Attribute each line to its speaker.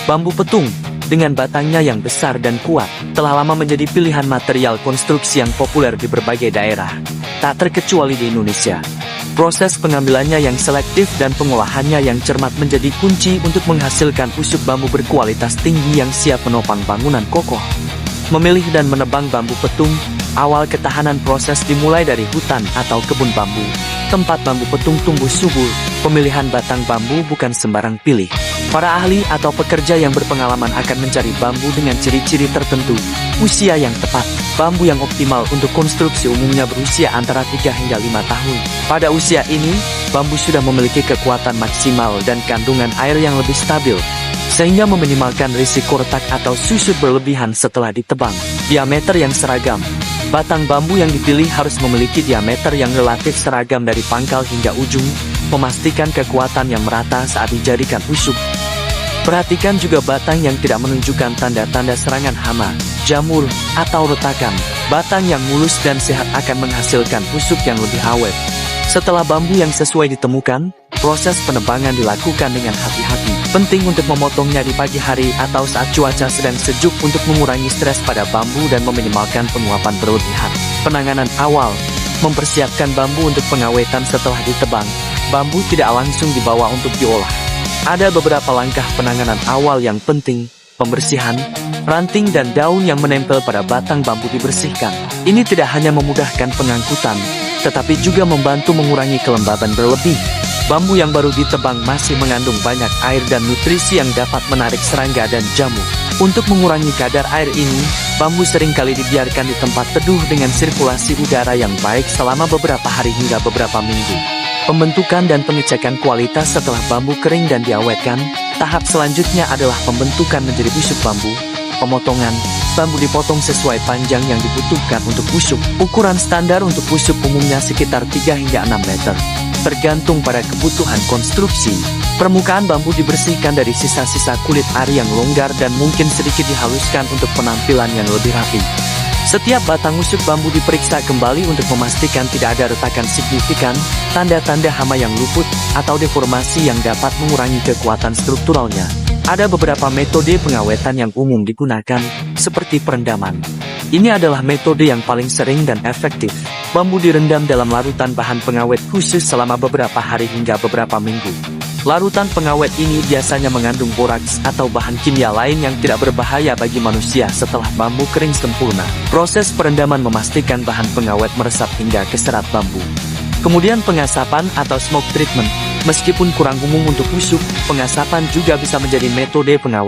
Speaker 1: Bambu petung, dengan batangnya yang besar dan kuat, telah lama menjadi pilihan material konstruksi yang populer di berbagai daerah, tak terkecuali di Indonesia. Proses pengambilannya yang selektif dan pengolahannya yang cermat menjadi kunci untuk menghasilkan usuk bambu berkualitas tinggi yang siap menopang bangunan kokoh. Memilih dan menebang bambu petung, awal ketahanan proses dimulai dari hutan atau kebun bambu, tempat bambu petung tumbuh subur. Pemilihan batang bambu bukan sembarang pilih. Para ahli atau pekerja yang berpengalaman akan mencari bambu dengan ciri-ciri tertentu. Usia yang tepat, bambu yang optimal untuk konstruksi umumnya berusia antara 3 hingga 5 tahun. Pada usia ini, bambu sudah memiliki kekuatan maksimal dan kandungan air yang lebih stabil, sehingga meminimalkan risiko retak atau susut berlebihan setelah ditebang. Diameter yang seragam. Batang bambu yang dipilih harus memiliki diameter yang relatif seragam dari pangkal hingga ujung, memastikan kekuatan yang merata saat dijadikan usuk. Perhatikan juga batang yang tidak menunjukkan tanda-tanda serangan hama, jamur, atau retakan. Batang yang mulus dan sehat akan menghasilkan usuk yang lebih awet. Setelah bambu yang sesuai ditemukan, proses penebangan dilakukan dengan hati-hati. Penting untuk memotongnya di pagi hari atau saat cuaca sedang sejuk untuk mengurangi stres pada bambu dan meminimalkan penguapan berlebihan. Penanganan awal, mempersiapkan bambu untuk pengawetan setelah ditebang. Bambu tidak langsung dibawa untuk diolah. Ada beberapa langkah penanganan awal yang penting. Pembersihan, ranting dan daun yang menempel pada batang bambu dibersihkan. Ini tidak hanya memudahkan pengangkutan, tetapi juga membantu mengurangi kelembaban berlebih. Bambu yang baru ditebang masih mengandung banyak air dan nutrisi yang dapat menarik serangga dan jamur. Untuk mengurangi kadar air ini, bambu seringkali dibiarkan di tempat teduh dengan sirkulasi udara yang baik selama beberapa hari hingga beberapa minggu. Pembentukan dan pengecekan kualitas setelah bambu kering dan diawetkan. Tahap selanjutnya adalah pembentukan menjadi usuk bambu. Pemotongan, bambu dipotong sesuai panjang yang dibutuhkan untuk usuk. Ukuran standar untuk usuk umumnya sekitar 3 hingga 6 meter. Tergantung pada kebutuhan konstruksi. Permukaan bambu dibersihkan dari sisa-sisa kulit ari yang longgar dan mungkin sedikit dihaluskan untuk penampilan yang lebih rapi. Setiap batang usuk bambu diperiksa kembali untuk memastikan tidak ada retakan signifikan, tanda-tanda hama yang luput, atau deformasi yang dapat mengurangi kekuatan strukturalnya. Ada beberapa metode pengawetan yang umum digunakan, seperti perendaman. Ini adalah metode yang paling sering dan efektif. Bambu direndam dalam larutan bahan pengawet khusus selama beberapa hari hingga beberapa minggu. Larutan pengawet ini biasanya mengandung boraks atau bahan kimia lain yang tidak berbahaya bagi manusia setelah bambu kering sempurna. Proses perendaman memastikan bahan pengawet meresap hingga ke serat bambu. Kemudian pengasapan atau smoke treatment. Meskipun kurang umum untuk usuk, pengasapan juga bisa menjadi metode pengawet